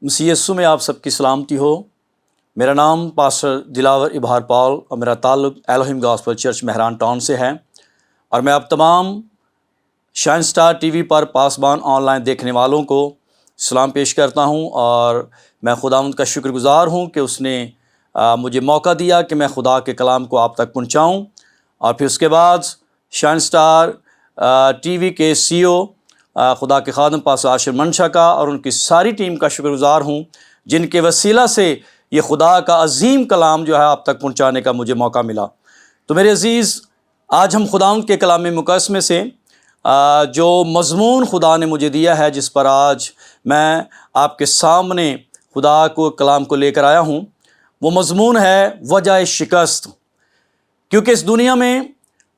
مسیح یسوع میں آپ سب کی سلامتی ہو۔ میرا نام پاسٹر دلاور ابہار پال اور میرا تعلق Elohim gospel church Mehran town سے ہے، اور میں آپ تمام شائن سٹار ٹی وی پر پاسبان آن لائن دیکھنے والوں کو سلام پیش کرتا ہوں، اور میں خداوند کا شکر گزار ہوں کہ اس نے مجھے موقع دیا کہ میں خدا کے کلام کو آپ تک پہنچاؤں۔ اور پھر اس کے بعد شائن سٹار ٹی وی کے سی او خدا کے خادم پاسٹر عاشر منشا کا اور ان کی ساری ٹیم کا شکر گزار ہوں، جن کے وسیلہ سے یہ خدا کا عظیم کلام جو ہے آپ تک پہنچانے کا مجھے موقع ملا۔ تو میرے عزیز، آج ہم خداوند کے کلام مقدس میں سے جو مضمون خدا نے مجھے دیا ہے، جس پر آج میں آپ کے سامنے خدا کو کلام کو لے کر آیا ہوں، وہ مضمون ہے وجہ شکست۔ کیونکہ اس دنیا میں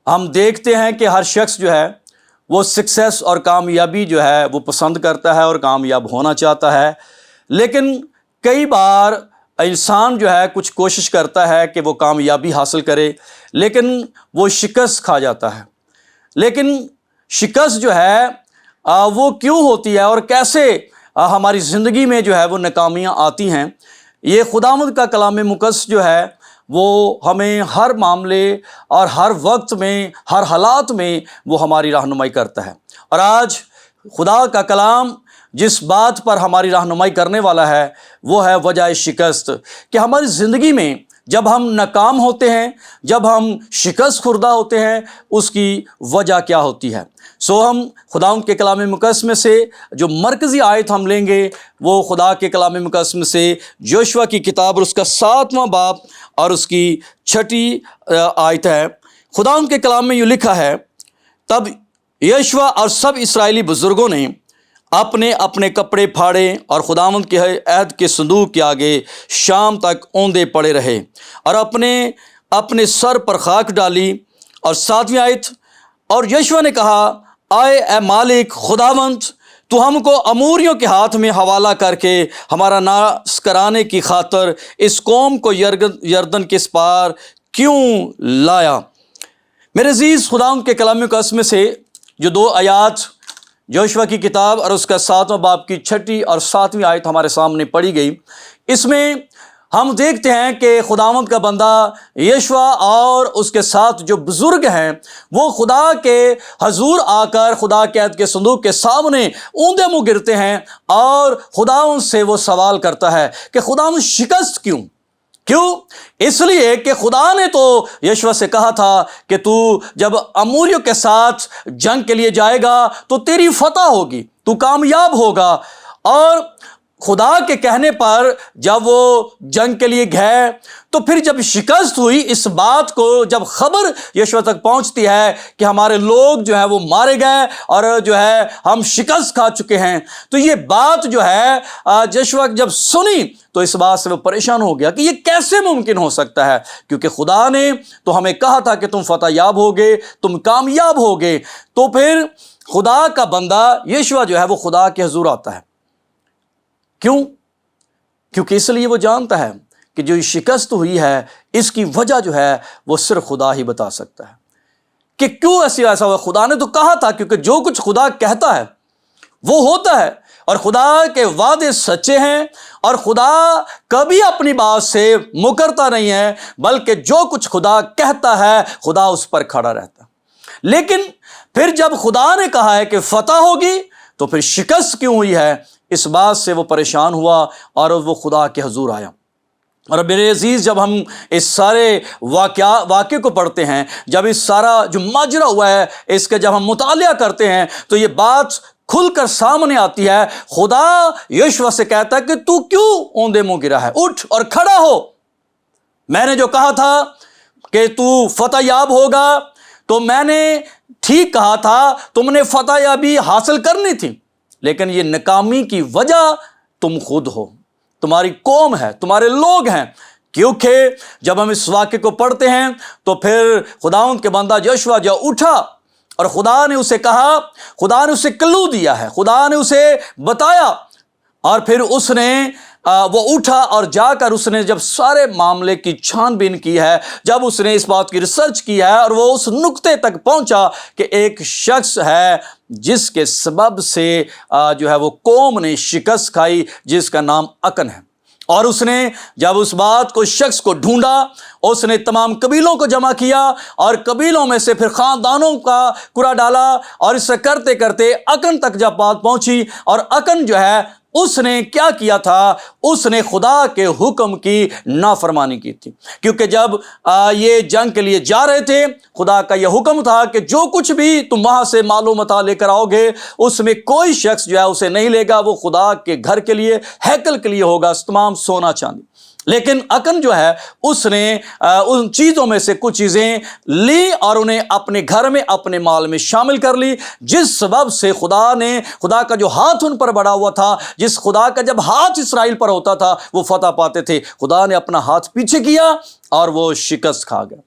ہم دیکھتے ہیں کہ ہر شخص جو ہے وہ سکسیس اور کامیابی جو ہے وہ پسند کرتا ہے اور کامیاب ہونا چاہتا ہے، لیکن کئی بار انسان جو ہے کچھ کوشش کرتا ہے کہ وہ کامیابی حاصل کرے، لیکن وہ شکست کھا جاتا ہے۔ لیکن شکست جو ہے وہ کیوں ہوتی ہے اور کیسے ہماری زندگی میں جو ہے وہ ناکامیاں آتی ہیں، یہ خداوند کا کلام مقدس جو ہے وہ ہمیں ہر معاملے اور ہر وقت میں، ہر حالات میں وہ ہماری رہنمائی کرتا ہے۔ اور آج خدا کا کلام جس بات پر ہماری رہنمائی کرنے والا ہے وہ ہے وجہ شکست، کہ ہماری زندگی میں جب ہم ناکام ہوتے ہیں، جب ہم شکست خوردہ ہوتے ہیں، اس کی وجہ کیا ہوتی ہے۔ ہم خداوند کے کلام مقدس میں سے جو مرکزی آیت ہم لیں گے وہ خدا کے کلام مقدس میں سے یوشوا کی کتاب اور اس کا 7واں باب اور اس کی 6 آیت ہے۔ خداوند کے کلام میں یہ لکھا ہے، تب یوشوا اور سب اسرائیلی بزرگوں نے اپنے اپنے کپڑے پھاڑے اور خداوند کے عہد کے صندوق کے آگے شام تک اوندے پڑے رہے اور اپنے اپنے سر پر خاک ڈالی۔ اور 7ویں آیت، اور یوشوا نے کہا، آئے اے مالک خداوند، تو ہم کو اموریوں کے ہاتھ میں حوالہ کر کے ہمارا ناش کرانے کی خاطر اس قوم کو یردن کے اس پار کیوں لایا۔ میرے عزیز، خداوند کے کلام مقدس میں سے جو 2 آیات یوشوا کی کتاب اور اس کا 7واں باب کی 6 اور 7ویں آیت ہمارے سامنے پڑھی گئی، اس میں ہم دیکھتے ہیں کہ خداوند کا بندہ یوشوا اور اس کے ساتھ جو بزرگ ہیں وہ خدا کے حضور آ کر خدا کے عہد کے صندوق کے سامنے اوندے منہ گرتے ہیں، اور خداوند سے وہ سوال کرتا ہے کہ خداوند شکست کیوں؟ اس لیے کہ خدا نے تو یوشوا سے کہا تھا کہ تو جب اموریوں کے ساتھ جنگ کے لیے جائے گا تو تیری فتح ہوگی، تو کامیاب ہوگا۔ اور خدا کے کہنے پر جب وہ جنگ کے لیے گئے تو پھر جب شکست ہوئی، اس بات کو جب خبر یوشوا تک پہنچتی ہے کہ ہمارے لوگ جو ہے وہ مارے گئے اور جو ہے ہم شکست کھا چکے ہیں، تو یہ بات جو ہے یوشوا جب سنی تو اس بات سے وہ پریشان ہو گیا کہ یہ کیسے ممکن ہو سکتا ہے، کیونکہ خدا نے تو ہمیں کہا تھا کہ تم فتح یاب ہوگے، تم کامیاب ہوگے۔ تو پھر خدا کا بندہ یوشوا جو ہے وہ خدا کے حضور آتا ہے۔ کیوں؟ کیونکہ اس لیے وہ جانتا ہے کہ جو شکست ہوئی ہے اس کی وجہ جو ہے وہ صرف خدا ہی بتا سکتا ہے کہ کیوں ایسا ہوا۔ خدا نے تو کہا تھا، کیونکہ جو کچھ خدا کہتا ہے وہ ہوتا ہے، اور خدا کے وعدے سچے ہیں، اور خدا کبھی اپنی بات سے مکرتا نہیں ہے، بلکہ جو کچھ خدا کہتا ہے خدا اس پر کھڑا رہتا ہے۔ لیکن پھر جب خدا نے کہا ہے کہ فتح ہوگی تو پھر شکست کیوں ہوئی ہے، اس بات سے وہ پریشان ہوا اور وہ خدا کے حضور آیا۔ اور میرے عزیز، جب ہم اس سارے واقعے کو پڑھتے ہیں، جب اس سارا جو ماجرا ہوا ہے اس کا جب ہم مطالعہ کرتے ہیں تو یہ بات کھل کر سامنے آتی ہے۔ خدا یوشوا سے کہتا ہے کہ تو کیوں اوندے منہ گرا ہے، اٹھ اور کھڑا ہو۔ میں نے جو کہا تھا کہ تو فتح یاب ہوگا، تو میں نے ٹھیک کہا تھا، تم نے فتح یابی حاصل کرنی تھی، لیکن یہ ناکامی کی وجہ تم خود ہو، تمہاری قوم ہے، تمہارے لوگ ہیں۔ کیونکہ جب ہم اس واقعے کو پڑھتے ہیں تو پھر خداوند کے بندہ یوشوا جو اٹھا اور خدا نے اسے کہا، خدا نے اسے کلو دیا ہے، خدا نے اسے بتایا، اور پھر اس نے वो उठा और जाकर उसने जब सारे मामले की छानबीन की है, जब उसने इस बात की रिसर्च की है और वो उस नुक्ते तक पहुंचा कि एक शख्स है जिसके सबब से जो है वो कौम ने शिकस्त खाई, जिसका नाम अकन है। और उसने जब उस बात को, शख्स को ढूंढा, उसने तमाम कबीलों को जमा किया और कबीलों में से फिर खानदानों का कुरा डाला और इसे करते करते अकन तक जब बात पहुंची, और अकन जो है उसने क्या किया था, उसने खुदा के हुक्म की नाफरमानी की थी। क्योंकि जब ये जंग के लिए जा रहे थे, खुदा का यह हुक्म था कि जो कुछ भी तुम वहां से मालो मता लेकर आओगे, उसमें कोई शख्स जो है उसे नहीं लेगा, वो खुदा के घर के लिए, हैकल के लिए होगा, तमाम सोना चांदी। लेकिन अकन जो है उसने उन चीज़ों में से कुछ चीज़ें ली और उन्हें अपने घर में, अपने माल में शामिल कर ली, जिस सबब से खुदा का जो हाथ उन पर बढ़ा हुआ था, जिस खुदा का जब हाथ इसराइल पर होता था वो फतह पाते थे, खुदा ने अपना हाथ पीछे किया और वो शिकस्त खा गया।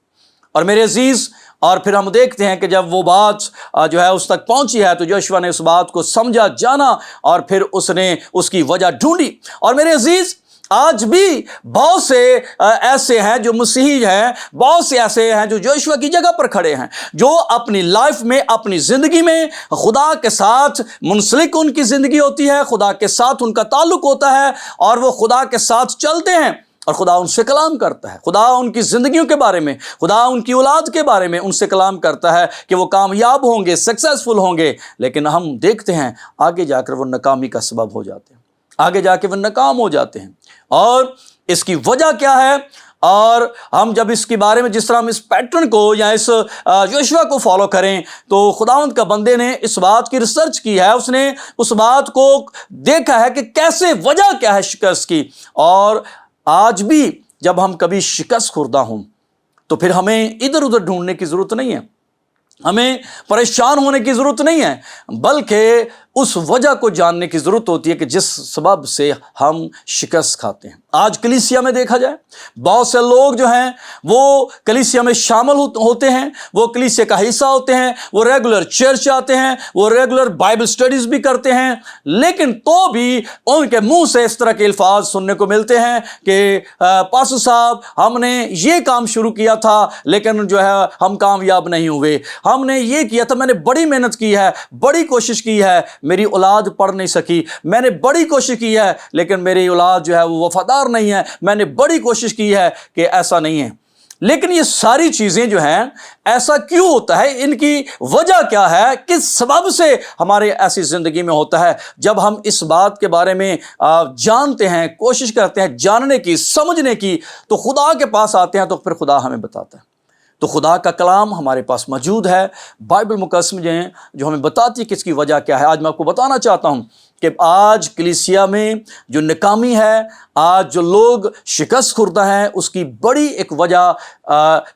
और मेरे अजीज़, और फिर हम देखते हैं कि जब वो बात जो है उस तक पहुंची है तो यहोशू ने उस बात को समझा, जाना और फिर उसने उसकी वजह ढूंढी। और मेरे अजीज़, आज भी बहुत से ऐसे हैं जो मसीही हैं, बहुत से ऐसे हैं जो यहोशू की जगह पर खड़े हैं, जो अपनी लाइफ में, अपनी ज़िंदगी में खुदा के साथ मुंसलिक उनकी ज़िंदगी होती है, खुदा के साथ उनका ताल्लुक़ होता है और वो खुदा के साथ चलते हैं और खुदा उनसे कलाम करता है। खुदा उनकी ज़िंदगियों के बारे में, खुदा उनकी औलाद के बारे में उनसे कलाम करता है कि वो कामयाब होंगे, सक्सेसफुल होंगे। लेकिन हम देखते हैं आगे जाकर वो नाकामी का सबब हो जाते हैं, आगे जाके वो नाकाम हो जाते हैं। और इसकी वजह क्या है? और हम जब इसके बारे में, जिस तरह हम इस पैटर्न को या इस यहोशू को फॉलो करें, तो खुदावंद का बंदे ने इस बात की रिसर्च की है, उसने उस बात को देखा है कि कैसे, वजह क्या है शिकस्त की। और आज भी जब हम कभी शिकस्त खुर्दा हों तो फिर हमें इधर उधर ढूंढने की ज़रूरत नहीं है, हमें परेशान होने की ज़रूरत नहीं है, बल्कि उस वजह को जानने की ज़रूरत होती है कि जिस सबब से हम शिकस्त खाते हैं। आज कलीसिया में देखा जाए, बहुत से लोग जो हैं वो कलीसिया में शामिल होते हैं, वो कलीसिया का हिस्सा होते हैं, वो रेगुलर चर्च आते हैं, वो रेगुलर बाइबल स्टडीज़ भी करते हैं, लेकिन तो भी उनके मुंह से इस तरह के अल्फाज सुनने को मिलते हैं कि पास्टर साहब, हमने ये काम शुरू किया था लेकिन जो है हम कामयाब नहीं हुए, हमने ये किया था, मैंने बड़ी मेहनत की है, बड़ी कोशिश की है, मेरी औलाद पढ़ नहीं सकी, मैंने बड़ी कोशिश की है लेकिन मेरी औलाद जो है वो वफादार नहीं है, मैंने बड़ी कोशिश की है कि ऐसा नहीं है। लेकिन ये सारी चीज़ें जो हैं, ऐसा क्यों होता है, इनकी वजह क्या है, किस सबब से हमारे ऐसी ज़िंदगी में होता है? जब हम इस बात के बारे में जानते हैं, कोशिश करते हैं जानने की, समझने की, तो खुदा के पास आते हैं, तो फिर खुदा हमें बताता है। तो खुदा का कलाम हमारे पास मौजूद है, बाइबल मुकद्दस में जो हमें बताती है कि इसकी वजह क्या है। आज मैं आपको बताना चाहता हूँ कि आज कलीसिया में जो नाकामी है, आज जो लोग शिकस्त खुर्दा हैं, उसकी बड़ी एक वजह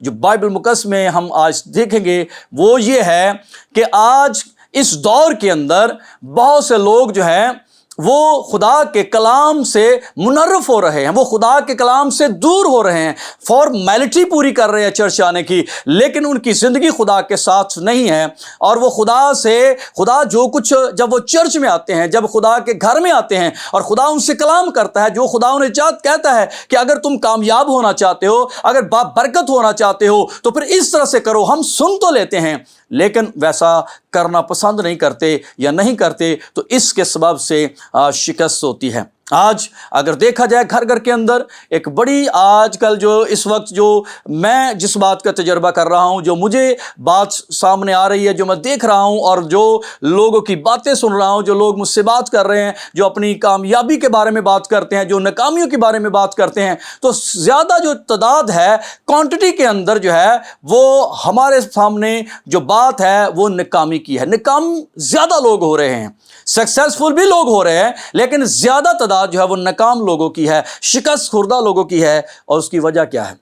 जो बाइबल मुकद्दस में हम आज देखेंगे वो ये है कि आज इस दौर के अंदर बहुत से लोग जो हैं वो खुदा के कलाम से मुनर्रफ हो रहे हैं, वो खुदा के कलाम से दूर हो रहे हैं, फॉर्मेलिटी पूरी कर रहे हैं चर्च आने की, लेकिन उनकी ज़िंदगी खुदा के साथ नहीं है। और वो खुदा जो कुछ, जब वो चर्च में आते हैं, जब खुदा के घर में आते हैं और खुदा उनसे कलाम करता है, जो खुदा उन्हें कहता है कि अगर तुम कामयाब होना चाहते हो, अगर बरकत होना चाहते हो तो फिर इस तरह से करो, हम सुन तो लेते हैं लेकिन वैसा करना पसंद नहीं करते या नहीं करते, तो इसके सबब से शिकस्त होती है। आज अगर देखा जाए घर घर के अंदर एक बड़ी, आजकल जो इस वक्त जो मैं जिस बात का तजर्बा कर रहा हूँ, जो मुझे बात सामने आ रही है, जो मैं देख रहा हूँ और जो लोगों की बातें सुन रहा हूँ, जो लोग मुझसे बात कर रहे हैं, जो अपनी कामयाबी के बारे में बात करते हैं, जो नाकामियों के बारे में बात करते हैं, तो ज़्यादा जो तादाद है क्वांटिटी के अंदर जो है वो हमारे सामने जो बात है वो नाकामी की है। नाकाम ज़्यादा लोग हो रहे हैं, सक्सेसफुल भी लोग हो रहे हैं, लेकिन ज़्यादा तादाद जो है वो नाकाम लोगों की है, शिकस्त खुर्दा लोगों की है। और उसकी वजह क्या है?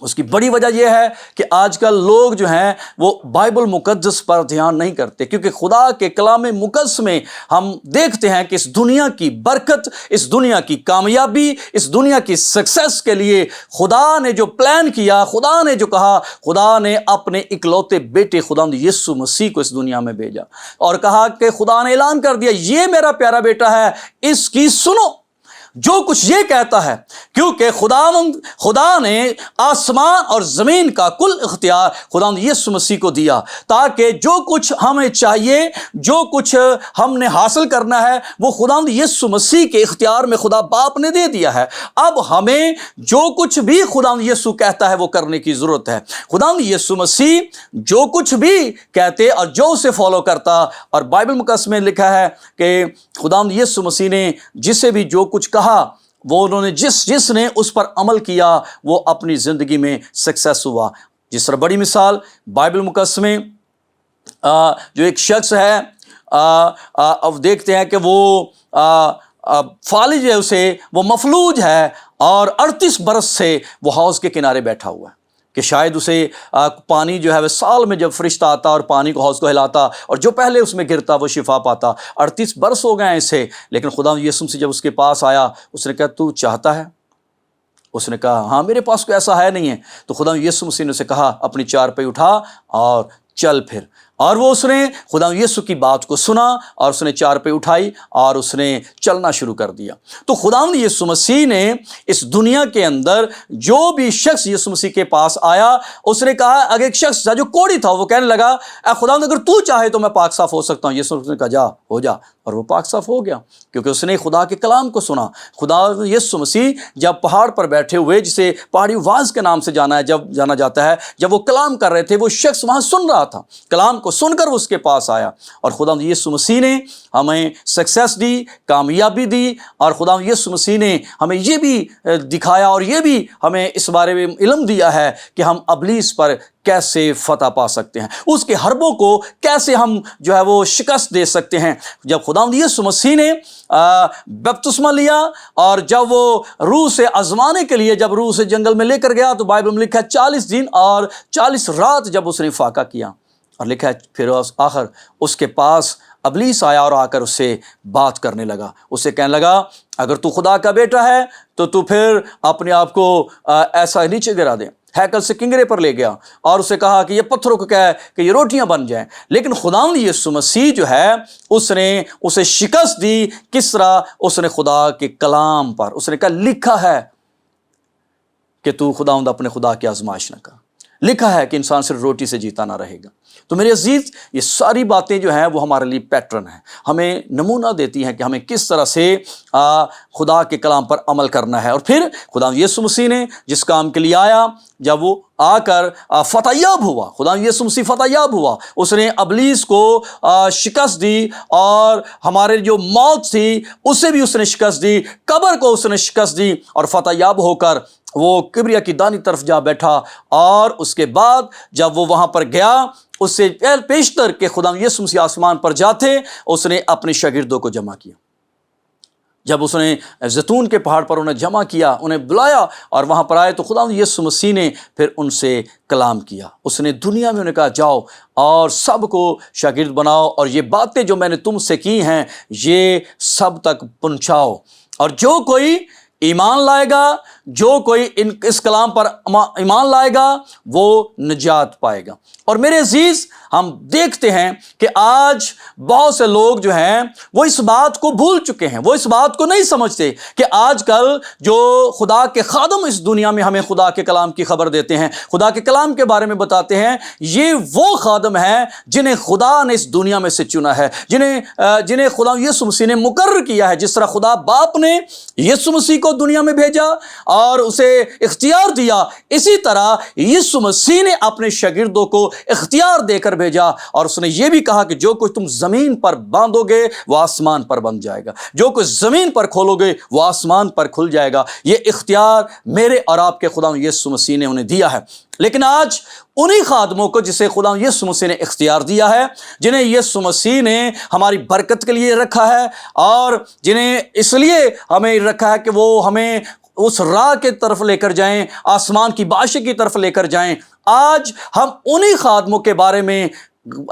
उसकी बड़ी वजह यह है कि आजकल लोग जो हैं वो बाइबल मुकद्दस पर ध्यान नहीं करते, क्योंकि खुदा के कलाम मुकद्दस में हम देखते हैं कि इस दुनिया की बरकत, इस दुनिया की कामयाबी, इस दुनिया की सक्सेस के लिए खुदा ने जो प्लान किया, खुदा ने जो कहा, खुदा ने अपने इकलौते बेटे खुदावंद यीशु मसीह को इस दुनिया में भेजा और कहा कि खुदा ने ऐलान कर दिया, ये मेरा प्यारा बेटा है, इसकी सुनो। جو کچھ یہ کہتا ہے، کیونکہ خدا نے آسمان اور زمین کا کل اختیار خداوند یسوع مسیح کو دیا، تاکہ جو کچھ ہمیں چاہیے، جو کچھ ہم نے حاصل کرنا ہے، وہ خداوند یسوع مسیح کے اختیار میں خدا باپ نے دے دیا ہے۔ اب ہمیں جو کچھ بھی خداوند یسوع کہتا ہے وہ کرنے کی ضرورت ہے۔ خداوند یسوع مسیح جو کچھ بھی کہتے اور جو اسے فالو کرتا، اور بائبل مقدس میں لکھا ہے کہ خداوند یسوع مسیح نے جسے بھی جو کچھ کہا، وہ انہوں نے جس نے اس پر عمل کیا وہ اپنی زندگی میں سکسیس ہوا۔ جس طرح بڑی مثال بائبل مقدس میں جو ایک شخص ہے، اب دیکھتے ہیں کہ وہ فالج ہے، اسے وہ مفلوج ہے، اور 38 برس سے وہ حوض کے کنارے بیٹھا ہوا ہے کہ شاید اسے پانی جو ہے وہ سال میں جب فرشتہ آتا اور پانی کو حوض کو ہلاتا اور جو پہلے اس میں گرتا وہ شفا پاتا۔ 38 برس ہو گئے ہیں اسے، لیکن خدا یسوع سے جب اس کے پاس آیا، اس نے کہا تو چاہتا ہے؟ اس نے کہا ہاں، میرے پاس کوئی ایسا ہے نہیں ہے۔ تو خدا یسوع مسیح نے اسے کہا اپنی چارپائی اٹھا اور چل پھر، اور وہ اس نے خدا یسوع کی بات کو سنا اور اس نے چارپائی اٹھائی اور اس نے چلنا شروع کر دیا۔ تو خداوند یسوع مسیح نے اس دنیا کے اندر جو بھی شخص یسوع مسیح کے پاس آیا، اس نے کہا، اگر ایک شخص تھا جو کوڑی تھا، وہ کہنے لگا اے خداوند اگر تو چاہے تو میں پاک صاف ہو سکتا ہوں۔ یسوع مسیح نے کہا جا، ہو جا، اور وہ پاک صاف ہو گیا، کیونکہ اس نے خدا کے کلام کو سنا۔ خدا یسوع مسیح جب پہاڑ پر بیٹھے ہوئے، جسے پہاڑی واعظ کے نام سے جانا جاتا ہے، جب وہ کلام کر رہے تھے، وہ شخص وہاں سن رہا تھا، کلام کو سن کر وہ اس کے پاس آیا، اور خدا یسوع مسیح نے ہمیں سکسیس دی، کامیابی دی، اور خدا یسوع مسیح نے ہمیں یہ بھی دکھایا اور یہ بھی ہمیں اس بارے میں علم دیا ہے کہ ہم ابلیس پر کیسے فتح پا سکتے ہیں، اس کے حربوں کو کیسے ہم جو ہے وہ شکست دے سکتے ہیں۔ جب خداوند یسوع مسیح نے بپتسمہ لیا اور جب وہ روح سے آزمانے کے لیے جب روح سے جنگل میں لے کر گیا، تو بائبل میں لکھا ہے 40 دن اور 40 رات جب اس نے فاقہ کیا، اور لکھا ہے پھر آخر اس کے پاس ابلیس آیا اور آ کر اس سے بات کرنے لگا، اسے کہنے لگا اگر تو خدا کا بیٹا ہے تو پھر اپنے آپ کو ایسا نیچے گرا دے۔ ہیکل سے کنگرے پر لے گیا اور اسے کہا کہ یہ پتھروں کو کہے کہ یہ روٹیاں بن جائیں، لیکن خداوند یسوع مسیح جو ہے اس نے اسے شکست دی۔ کس طرح؟ اس نے خدا کے کلام پر، اس نے کہا لکھا ہے کہ تو خداوند اپنے خدا کی آزمائش نہ کر، لکھا ہے کہ انسان صرف روٹی سے جیتا نہ رہے گا۔ تو میرے عزیز، یہ ساری باتیں جو ہیں وہ ہمارے لیے پیٹرن ہیں، ہمیں نمونہ دیتی ہیں کہ ہمیں کس طرح سے خدا کے کلام پر عمل کرنا ہے۔ اور پھر خدا یسوع مسیح نے جس کام کے لیے آیا، جب وہ آ کر فتح یاب ہوا، خدا یسوع مسیح فتح یاب ہوا، اس نے ابلیس کو شکست دی، اور ہمارے جو موت تھی اسے بھی اس نے شکست دی، قبر کو اس نے شکست دی، اور فتح یاب ہو کر وہ کبریا کی دانی طرف جا بیٹھا۔ اور اس کے بعد جب وہ وہاں پر گیا، اس سے پیشتر کہ خدا یسوع مسیح آسمان پر جاتے، اس نے اپنے شاگردوں کو جمع کیا۔ جب اس نے زیتون کے پہاڑ پر انہیں جمع کیا، انہیں بلایا اور وہاں پر آئے، تو خدا یسوع مسیح نے پھر ان سے کلام کیا۔ اس نے دنیا میں انہیں کہا جاؤ اور سب کو شاگرد بناؤ، اور یہ باتیں جو میں نے تم سے کی ہیں یہ سب تک پہنچاؤ، اور جو کوئی ایمان لائے گا، جو کوئی اس کلام پر ایمان لائے گا وہ نجات پائے گا۔ اور میرے عزیز، ہم دیکھتے ہیں کہ آج بہت سے لوگ جو ہیں وہ اس بات کو بھول چکے ہیں، وہ اس بات کو نہیں سمجھتے کہ آج کل جو خدا کے خادم اس دنیا میں ہمیں خدا کے کلام کی خبر دیتے ہیں، خدا کے کلام کے بارے میں بتاتے ہیں، یہ وہ خادم ہیں جنہیں خدا نے اس دنیا میں سے چنا ہے، جنہیں خدا یسوع مسیح نے مقرر کیا ہے۔ جس طرح خدا باپ نے یسوع مسیح کو دنیا میں بھیجا اور اسے اختیار دیا، اسی طرح یسوع مسیح نے اپنے شاگردوں کو اختیار دے کر بھیجا، اور اس نے یہ بھی کہا کہ جو کچھ تم زمین پر باندھو گے وہ آسمان پر بن جائے گا، جو کچھ زمین پر کھولو گے وہ آسمان پر کھل جائے گا۔ یہ اختیار میرے اور آپ کے خدا یسوع مسیح نے انہیں دیا ہے۔ لیکن آج انہی خادموں کو جسے خدا یسوع مسیح نے اختیار دیا ہے، جنہیں یسوع مسیح نے ہماری برکت کے لیے رکھا ہے، اور جنہیں اس لیے ہمیں رکھا ہے کہ وہ ہمیں اس راہ کے طرف لے کر جائیں، آسمان کی بادشاہی کی طرف لے کر جائیں، آج ہم انہی خادموں کے بارے میں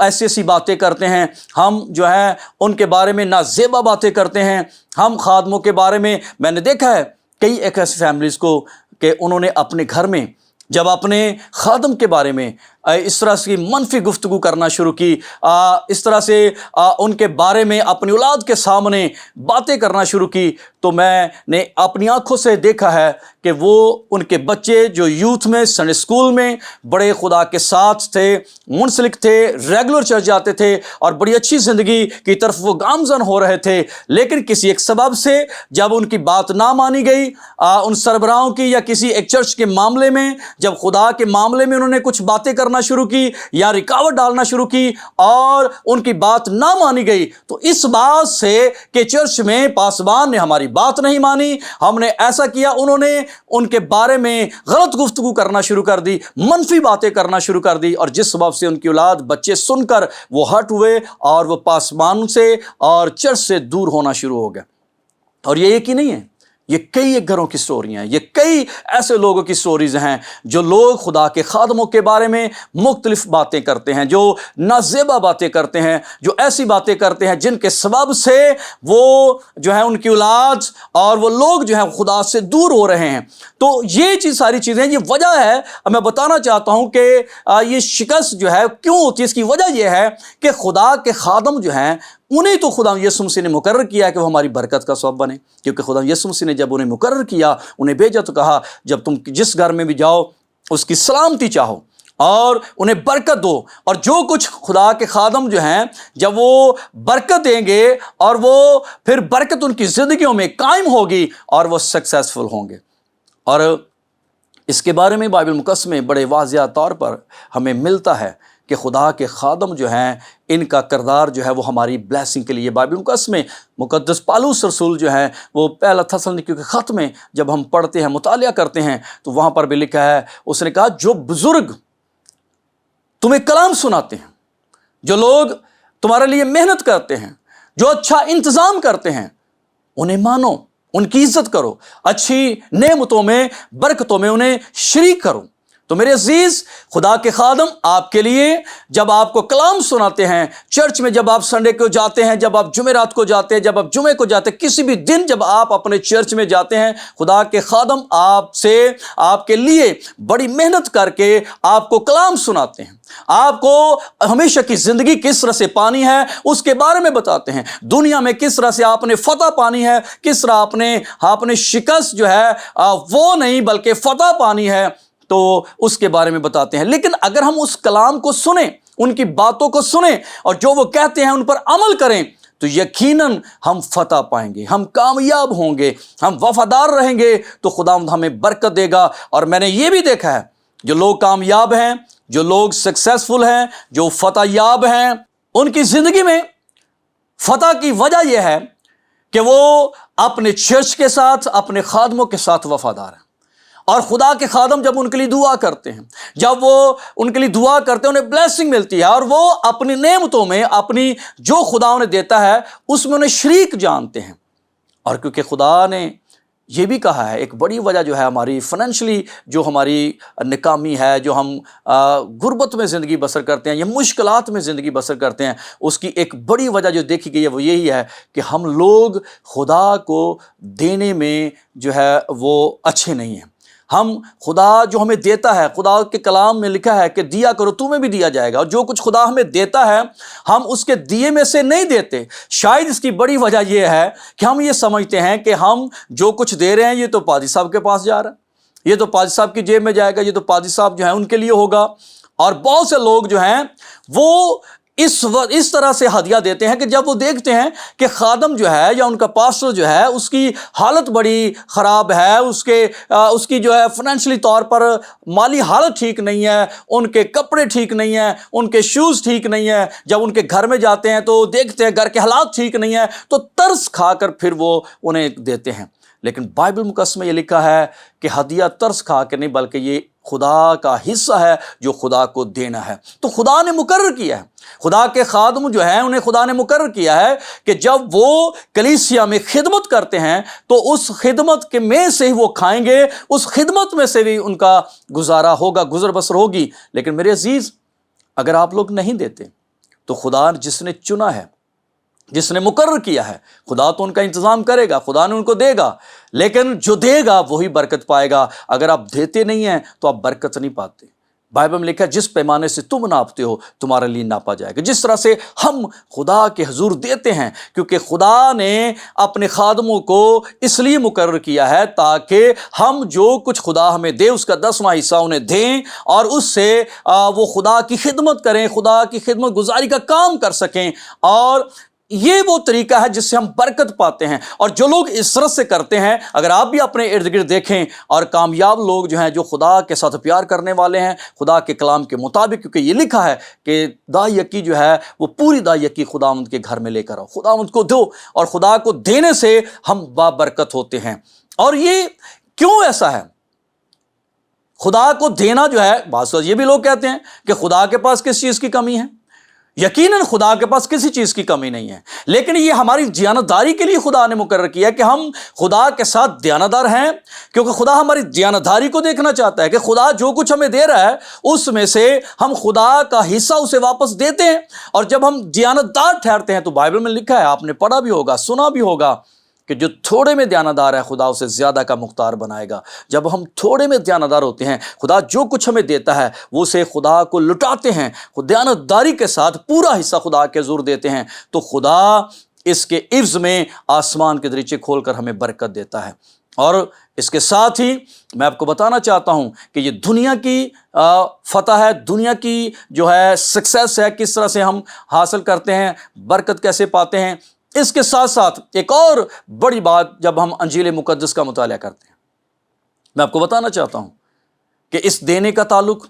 ایسی ایسی باتیں کرتے ہیں، ہم جو ہے ان کے بارے میں نازیبا باتیں کرتے ہیں۔ ہم خادموں کے بارے میں نے دیکھا ہے کئی ایک ایسی فیملیز کو کہ انہوں نے اپنے گھر میں جب اپنے خادم کے بارے میں इस तरह से मनफी गुफ्तगू करना शुरू की, इस तरह से उनके बारे में अपनी औलाद के सामने बातें करना शुरू की, तो मैंने अपनी आंखों से देखा है कि वो उनके बच्चे जो यूथ में संडे स्कूल में बड़े खुदा के साथ थे, मुंसलिक थे, रेगुलर चर्च जाते थे और बड़ी अच्छी ज़िंदगी की तरफ वो गामजन हो रहे थे, लेकिन किसी एक सबब से जब उनकी बात ना मानी गई उन सरबराहों की या किसी एक चर्च के मामले में, जब खुदा के मामले में उन्होंने कुछ बातें करना शुरू की या रुकावट डालना शुरू की और उनकी बात ना मानी गई, तो इस बात से कि चर्च में पासबान ने हमारी बात नहीं मानी, हमने ऐसा किया, उन्होंने उनके बारे में गलत गुफ्तगू करना शुरू कर दी, मनफी बातें करना शुरू कर दी, और जिस सबब से उनकी औलाद बच्चे सुनकर वो हट हुए और वो पासबान से और चर्च से दूर होना शुरू हो गया। और ये एक ही नहीं है, ये कई एक घरों की स्टोरियाँ हैं, ये कई ऐसे लोगों की स्टोरीज़ हैं जो लोग खुदा के खादमों के बारे में मुख्तलिफ बातें करते हैं, जो नाज़ेबा बातें करते हैं, जो ऐसी बातें करते हैं जिनके सबब से वो जो है उनकी औलाद और वो लोग जो है खुदा से दूर हो रहे हैं। तो ये चीज़ सारी चीज़ें, ये वजह है, मैं बताना चाहता हूँ कि ये शिकस्त जो है क्यों होती है। इसकी वजह यह है कि खुदा के खादम जो हैं उन्हें तो खुदा यीशु मसीह ने मुकर्रर किया कि वो हमारी बरकत का सबब बने, क्योंकि खुदा यीशु मसीह ने जब उन्हें मुकर्रर किया, उन्हें भेजा, तो कहा जब तुम जिस घर में भी जाओ उसकी सलामती चाहो और उन्हें बरकत दो। और जो कुछ खुदा के खादम जो हैं जब वो बरकत देंगे और वो फिर बरकत उनकी ज़िंदगियों में कायम होगी और वो सक्सेसफुल होंगे। और इसके बारे में बाइबल मुक़द्दस में बड़े वाज़िया तौर पर हमें मिलता है कि खुदा के खादम जो हैं इनका किरदार जो है वो हमारी ब्लेसिंग के लिए। बाइबल मुक़द्दस में मुक़द्दस पौलुस रसूल जो है वो पहला थिस्सलुनीकियों के ख़त में जब हम पढ़ते हैं, मुतालिया करते हैं, तो वहाँ पर भी लिखा है, उसने कहा जो बुज़ुर्ग तुम्हें कलाम सुनाते हैं, जो लोग तुम्हारे लिए मेहनत करते हैं, जो अच्छा इंतज़ाम करते हैं, उन्हें मानो, उनकी इज़्ज़त करो, अच्छी नेमतों में, बरकतों में उन्हें शरीक करो। तो मेरे अजीज़, खुदा के खादम आपके लिए जब आपको कलाम सुनाते हैं, चर्च में जब आप संडे को जाते हैं, जब आप जुमेरात को जाते हैं, जब आप जुमे को जाते हैं, किसी भी दिन जब आप अपने चर्च में जाते हैं, खुदा के खादम आपसे, आपके लिए बड़ी मेहनत करके आपको कलाम सुनाते हैं, आपको हमेशा की ज़िंदगी किस तरह से पानी है उसके बारे में बताते हैं, दुनिया में किस तरह से आपने फतह पानी है, किस तरह आपने शिकस्त जो है वो नहीं बल्कि फतह पानी है, तो उसके बारे में बताते हैं। लेकिन अगर हम उस कलाम को सुने, उनकी बातों को सुने और जो वो कहते हैं उन पर अमल करें, तो यकीनन हम फतह पाएंगे, हम कामयाब होंगे, हम वफादार रहेंगे, तो खुदावंद हमें बरकत देगा। और मैंने ये भी देखा है, जो लोग कामयाब हैं, जो लोग सक्सेसफुल हैं, जो फतह याब हैं, उनकी ज़िंदगी में फतह की वजह यह है कि वो अपने चर्च के साथ, अपने खादमों के साथ वफादार हैं। और खुदा के खादम जब उनके लिए दुआ करते हैं, जब वो उनके लिए दुआ करते हैं, उन्हें ब्लेसिंग मिलती है और वो अपनी नेमतों में, अपनी जो खुदा उन्हें देता है उसमें उन्हें शरीक जानते हैं। और क्योंकि खुदा ने ये भी कहा है, एक बड़ी वजह जो है हमारी फाइनेंशियली जो हमारी नाकामी है, जो हम गुर्बत में ज़िंदगी बसर करते हैं या मुश्किलात में ज़िंदगी बसर करते हैं, उसकी एक बड़ी वजह जो देखी गई है वो यही है कि हम लोग खुदा को देने में जो है वो अच्छे नहीं हैं। हम खुदा जो हमें देता है, खुदा के कलाम में लिखा है कि दिया करो तुम्हें भी दिया जाएगा, और जो कुछ खुदा हमें देता है हम उसके दिए में से नहीं देते। शायद इसकी बड़ी वजह यह है कि हम ये समझते हैं कि हम जो कुछ दे रहे हैं ये तो पादी साहब के पास जा रहा है, ये तो पादी साहब की जेब में जाएगा, ये तो पादी साहब जो है उनके लिए होगा। और बहुत से लोग जो हैं वो इस तरह से हदिया देते हैं कि जब वो देखते हैं कि खादम जो है या उनका पास्टर जो है उसकी हालत बड़ी ख़राब है, उसकी जो है फाइनेंशियली तौर पर माली हालत ठीक नहीं है, उनके कपड़े ठीक नहीं हैं, उनके शूज़ ठीक नहीं है, जब उनके घर में जाते हैं तो देखते हैं घर के हालात ठीक नहीं है, तो तरस खाकर फिर वो उन्हें देते हैं। लेकिन बाइबल मुक़द्दस में ये लिखा है कि हदिया तरस खा के नहीं बल्कि ये खुदा का हिस्सा है जो खुदा को देना है। तो खुदा ने मुकर्रर किया है, खुदा के खादम जो हैं उन्हें खुदा ने मुकर्रर किया है कि जब वो कलीसिया में खिदमत करते हैं तो उस खिदमत के में से ही वो खाएंगे, उस खिदमत में से भी उनका गुजारा होगा, गुजर बसर होगी। लेकिन मेरे अजीज़, अगर आप लोग नहीं देते तो खुदा जिसने चुना है, जिसने मुकर्रर किया है, खुदा तो उनका इंतज़ाम करेगा, खुदा ने उनको देगा, लेकिन जो देगा वही बरकत पाएगा। अगर आप देते नहीं हैं तो आप बरकत नहीं पाते। बाइबल में लिखा है जिस पैमाने से तुम नापते हो तुम्हारे लिए नापा जाएगा। जिस तरह से हम खुदा के हुजूर देते हैं, क्योंकि खुदा ने अपने खादमों को इसलिए मुकर्रर किया है ताकि हम जो कुछ खुदा हमें दे उसका 10वां हिस्सा उन्हें दें और उससे वो खुदा की खिदमत करें, खुदा की खिदमत गुजारी का काम कर सकें। और ये वो तरीका है जिससे हम बरकत पाते हैं। और जो लोग इस तरह से करते हैं, अगर आप भी अपने इर्द गिर्द देखें, और कामयाब लोग जो हैं, जो खुदा के साथ प्यार करने वाले हैं खुदा के कलाम के मुताबिक, क्योंकि ये लिखा है कि दायकी जो है वो पूरी दायकी खुदावंद के घर में लेकर आओ, खुदावंद को दो, और खुदा को देने से हम बाबरकत होते हैं। और ये क्यों ऐसा है? खुदा को देना जो है, बात ये भी लोग कहते हैं कि खुदा के पास किस चीज़ की कमी है। यकीनन खुदा के पास किसी चीज़ की कमी नहीं है, लेकिन ये हमारी दयानतदारी के लिए खुदा ने मुकर्रर किया कि हम खुदा के साथ दयानतदार हैं, क्योंकि खुदा हमारी दयानतदारी को देखना चाहता है कि खुदा जो कुछ हमें दे रहा है उसमें से हम खुदा का हिस्सा उसे वापस देते हैं। और जब हम दयानतदार ठहरते हैं तो बाइबल में लिखा है, आपने पढ़ा भी होगा, सुना भी होगा, कि जो थोड़े में दयानतदार है खुदा उसे ज़्यादा का मुख्तार बनाएगा। जब हम थोड़े में दयानतदार होते हैं, खुदा जो कुछ हमें देता है वो उसे खुदा को लुटाते हैं, दयानतदारी के साथ पूरा हिस्सा खुदा के ज़रूर देते हैं, तो खुदा इसके इव्ज़ में आसमान के दरीचे खोल कर हमें बरकत देता है। और इसके साथ ही मैं आपको बताना चाहता हूँ कि ये दुनिया की फतह है, दुनिया की जो है सक्सेस है, किस तरह से हम हासिल करते हैं, बरकत कैसे पाते हैं। इसके साथ साथ एक और बड़ी बात, जब हम अंजील मुकद्दस का मुताला करते हैं, मैं आपको बताना चाहता हूं कि इस देने का ताल्लुक,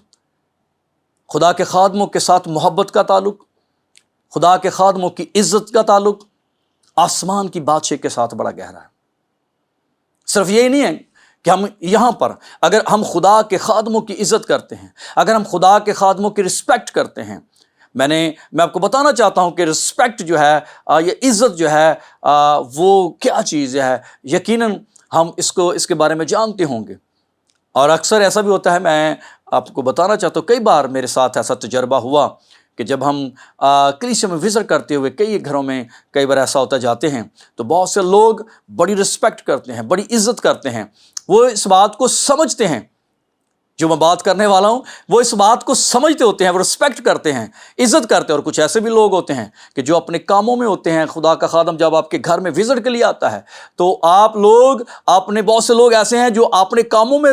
खुदा के खादमों के साथ मोहब्बत का ताल्लुक, खुदा के खादमों की इज्जत का ताल्लुक आसमान की बादशाह के साथ बड़ा गहरा है। सिर्फ यही नहीं है कि हम यहाँ पर अगर हम खुदा के खादमों की इज्जत करते हैं, अगर हम खुदा के खादमों की रिस्पेक्ट करते हैं, मैं आपको बताना चाहता हूँ कि रिस्पेक्ट जो है, ये इज़्ज़त जो है, वो क्या चीज़ है। यकीनन हम इसके बारे में जानते होंगे। और अक्सर ऐसा भी होता है, मैं आपको बताना चाहता हूँ, कई बार मेरे साथ ऐसा तजर्बा हुआ कि जब हम कलीसिया में विज़िट करते हुए कई घरों में कई बार ऐसा होता जाते हैं, तो बहुत से लोग बड़ी रिस्पेक्ट करते हैं, बड़ी इज़्ज़त करते हैं, वो इस बात को समझते हैं, जो मैं बात करने वाला हूँ वो इस बात को समझते होते हैं, वो रिस्पेक्ट करते हैं, इज़्ज़त करते हैं। और कुछ ऐसे भी लोग होते हैं कि जो अपने कामों में होते हैं। खुदा का खादम जब आपके घर में विज़िट के लिए आता है तो आप लोग, अपने बहुत से लोग ऐसे हैं जो अपने कामों में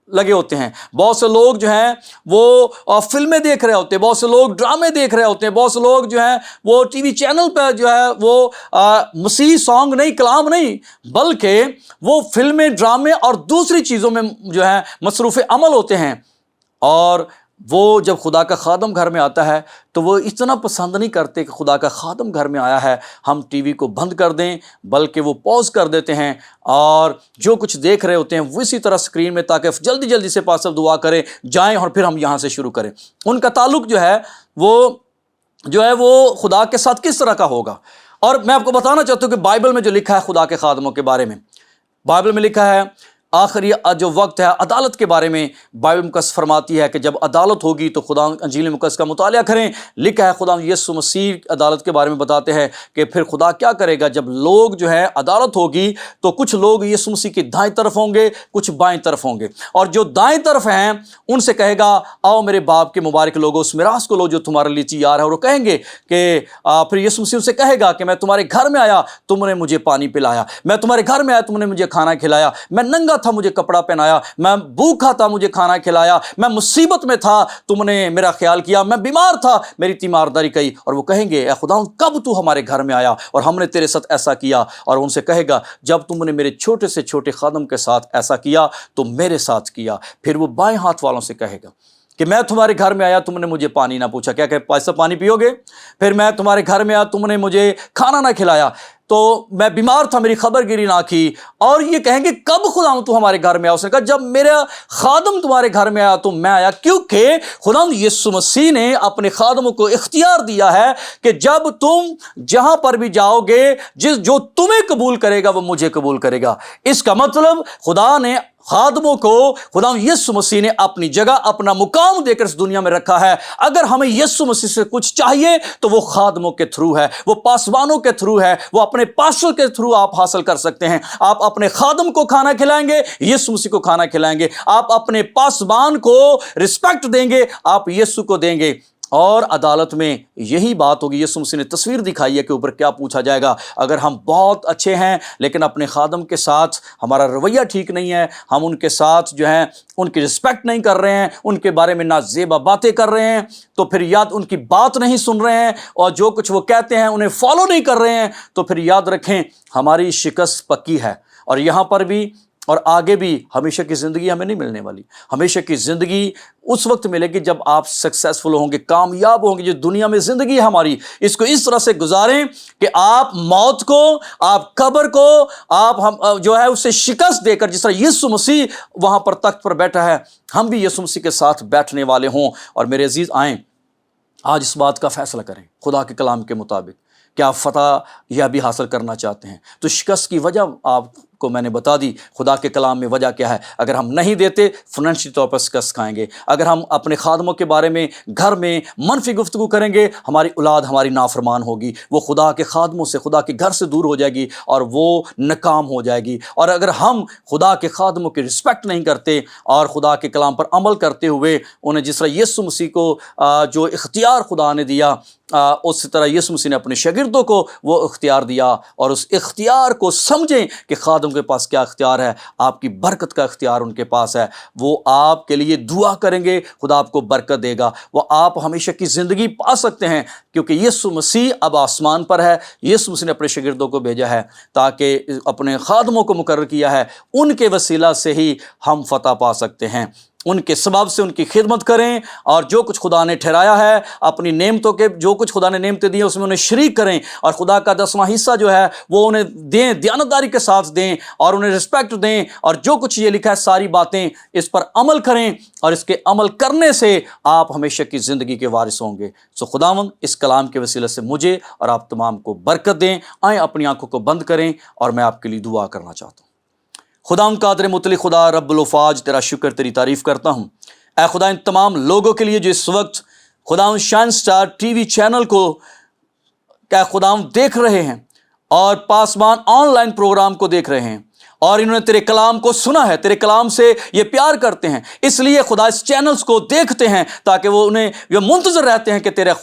लगे होते हैं, बहुत से लोग जो हैं वो फिल्में देख रहे होते हैं, बहुत से लोग ड्रामे देख रहे होते हैं, बहुत से लोग जो हैं वो टीवी चैनल पर जो है वो मसीह सॉन्ग नहीं, कलाम नहीं, बल्कि वो फिल्में, ड्रामे और दूसरी चीज़ों में जो है मसरूफ़ अमल होते हैं। और वो जब खुदा का खादम घर में आता है तो वो इतना पसंद नहीं करते कि खुदा का खादम घर में आया है हम टीवी को बंद कर दें, बल्कि वो पॉज कर देते हैं और जो कुछ देख रहे होते हैं वो इसी तरह स्क्रीन में, ताकि जल्दी जल्दी से पास दुआ करें, जाएं और फिर हम यहाँ से शुरू करें। उनका ताल्लुक जो है वो खुदा के साथ किस तरह का होगा। और मैं आपको बताना चाहता हूँ कि बाइबल में जो लिखा है खुदा के खादमों के बारे में, बाइबल में लिखा है आखिरी जो वक्त है अदालत के बारे में, बाइबल मुकद्दस फरमाती है कि जब अदालत होगी तो खुदा अंजील मुकद्दस का मुताला करें। लिखा है खुदा यीशु मसीह अदालत के बारे में बताते हैं कि फिर खुदा क्या करेगा, जब लोग जो है अदालत होगी तो कुछ लोग यीशु मसीह की दाएं तरफ होंगे, कुछ बाएं तरफ होंगे, और जो दाएं तरफ हैं उनसे कहेगा आओ मेरे बाप के मुबारक लोगो उस मिरास को लो जो तुम्हारे लिए तैयार है। और वो कहेंगे कि फिर यीशु मसीह उनसे कहेगा कि मैं तुम्हारे घर में आया, तुमने मुझे पानी पिलाया, मैं तुम्हारे घर में आया, तुमने मुझे खाना खिलाया, मैं नंगा था मुझे कपड़ा पहनाया, मैं भूखा था मुझे खाना खिलाया, मैं मुसीबत में था तुमने मेरा ख्याल किया, मैं बीमार था मेरी तीमारदारी की। और वो कहेंगे ए खुदा कब तू हमारे घर में आया और हमने तेरे साथ ऐसा किया। और उनसे कहेगा जब तुमने मेरे छोटे से छोटे खादम के साथ ऐसा किया तो मेरे साथ किया। फिर वो बाएं हाथ वालों से कहेगा कि मैं तुम्हारे घर में आया, तुमने मुझे पानी ना पूछा, क्या कहे पैसा पानी पियोगे। फिर मैं तुम्हारे घर में आया, तुमने मुझे खाना ना खिलाया, तो मैं बीमार था मेरी खबरगिरी ना की। और ये कहेंगे कब खुदा तू हमारे घर में आया। उसने कहा जब मेरा खादम तुम्हारे घर में आया तो मैं आया, क्योंकि खुदा यीशु मसीह ने अपने खादमों को इख्तियार दिया है कि जब तुम जहां पर भी जाओगे, जो तुम्हें कबूल करेगा वो मुझे कबूल करेगा। इसका मतलब खुदा ने खादमों को खुदा यीशु मसीह ने अपनी जगह, अपना मुकाम देकर इस दुनिया में रखा है। अगर हमें यीशु मसीह से कुछ चाहिए तो वो खादमों के थ्रू है, वो पासवानों के थ्रू है, वो अपने पास्टर के थ्रू आप हासिल कर सकते हैं। आप अपने खादम को खाना खिलाएंगे, यीशु मसीह को खाना खिलाएंगे। आप अपने पासवान को रिस्पेक्ट देंगे, आप यीशु को देंगे। और अदालत में यही बात होगी। यीशु मसीह ने तस्वीर दिखाई है कि ऊपर क्या पूछा जाएगा। अगर हम बहुत अच्छे हैं लेकिन अपने खादम के साथ हमारा रवैया ठीक नहीं है, हम उनके साथ जो है उनकी रिस्पेक्ट नहीं कर रहे हैं, उनके बारे में नाजेबा बातें कर रहे हैं, तो फिर याद उनकी बात नहीं सुन रहे हैं और जो कुछ वो कहते हैं उन्हें फॉलो नहीं कर रहे हैं, तो फिर याद रखें हमारी शिकस्त पक्की है। और यहाँ पर भी और आगे भी हमेशा की ज़िंदगी हमें नहीं मिलने वाली। हमेशा की ज़िंदगी उस वक्त मिलेगी जब आप सक्सेसफुल होंगे, कामयाब होंगे। जो दुनिया में ज़िंदगी है हमारी, इसको इस तरह से गुजारें कि आप मौत को, आप कब्र को, आप हम जो है उससे शिकस्त देकर, जिस तरह यीशु मसीह वहाँ पर तख्त पर बैठा है, हम भी यीशु मसीह के साथ बैठने वाले हों। और मेरे अजीज़, आएँ आज इस बात का फ़ैसला करें खुदा के कलाम के मुताबिक। क्या आप फ़तह यह भी हासिल करना चाहते हैं? तो शिकस्त की वजह आपको मैंने बता दी। खुदा के कलाम में वजह क्या है? अगर हम नहीं देते, फाइनेंशियल तौर पर शिकस्त खाएंगे। अगर हम अपने खादमों के बारे में घर में मनफी गुफ्तगू करेंगे, हमारी औलाद हमारी नाफरमान होगी, वो खुदा के खादमों से, खुदा के घर से दूर हो जाएगी और वो नाकाम हो जाएगी। और अगर हम खुदा के खादमों की रिस्पेक्ट नहीं करते और खुदा के कलाम पर अमल करते हुए उन्हें, जिस तरह यीशु मसीह को जो इख्तियार खुदा ने दिया, उस तरह यीशु मसीह ने अपने शागिर्दों को वो इख्तियार दिया, और उस इख्तियार को समझें कि खादम के पास क्या इख्तियार है। आपकी बरकत का इख्तियार उनके पास है। वो आपके लिए दुआ करेंगे, खुदा आपको बरकत देगा। वो आप हमेशा की ज़िंदगी पा सकते हैं, क्योंकि यीशु मसीह अब आसमान पर है। यीशु मसीह ने अपने शागिर्दों को भेजा है ताकि अपने खादमों को मुकर्रर किया है, उनके वसीला से ही हम फतह पा सकते हैं। उनके सबब से उनकी खिदमत करें और जो कुछ खुदा ने ठहराया है, अपनी नेमतों के जो कुछ खुदा ने नेमतें दी हैं उसमें उन्हें शरीक करें, और खुदा का 10वां हिस्सा जो है वो उन्हें दें, दयानतदारी के साथ दें और उन्हें रिस्पेक्ट दें। और जो कुछ ये लिखा है सारी बातें, इस पर अमल करें, और इसके अमल करने से आप हमेशा की ज़िंदगी के वारिस होंगे। सो खुदावंद इस कलाम के वसीले से मुझे और आप तमाम को बरकत दें। आए अपनी आंखों को बंद करें और मैं आपके लिए दुआ करना चाहता हूँ। खुदा कादर मुतली खुदा रब्बुल अफ़ाज, तेरा शुक्र, तेरी तारीफ़ करता हूँ। ऐ खुदा, इन तमाम लोगों के लिए जो इस वक्त खुदा शाइन स्टार टीवी चैनल को क्या खुदा देख रहे हैं और पासवान ऑनलाइन प्रोग्राम को देख रहे हैं, और इन्होंने तेरे कलाम को सुना है, तेरे कलाम से ये प्यार करते हैं, इसलिए खुदा इस चैनल्स को देखते हैं ताकि वो उन्हें ये मुंतज़र रहते हैं कि तेरे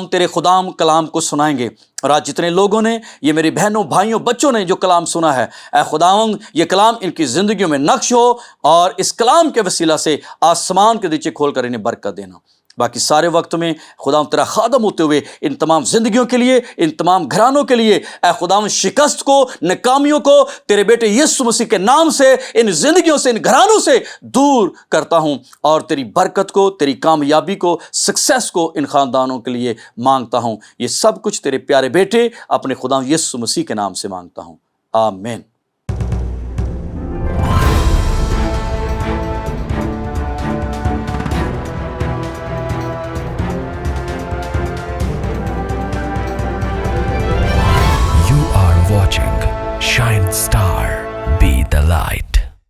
तेरे खुदाम कलाम को सुनाएंगे। और आज जितने लोगों ने, ये मेरी बहनों, भाइयों, बच्चों ने जो कलाम सुना है, ऐ खुदावंद ये कलाम इनकी ज़िंदगियों में नक्श हो, और इस कलाम के वसीला से आसमान के नीचे खोल कर इन्हें बरकत देना। बाकी सारे वक्त में खुदा तेरा खादम होते हुए इन तमाम ज़िंदगियों के लिए, इन तमाम घरानों के लिए, ऐ खुदा शिकस्त को, नाकामियों को तेरे बेटे यीशु मसीह के नाम से इन ज़िंदगियों से, इन घरानों से दूर करता हूँ, और तेरी बरकत को, तेरी कामयाबी को, सक्सेस को इन ख़ानदानों के लिए मांगता हूँ। ये सब कुछ तेरे प्यारे बेटे अपने खुदा यीशु मसीह के नाम से मांगता हूँ। आमीन।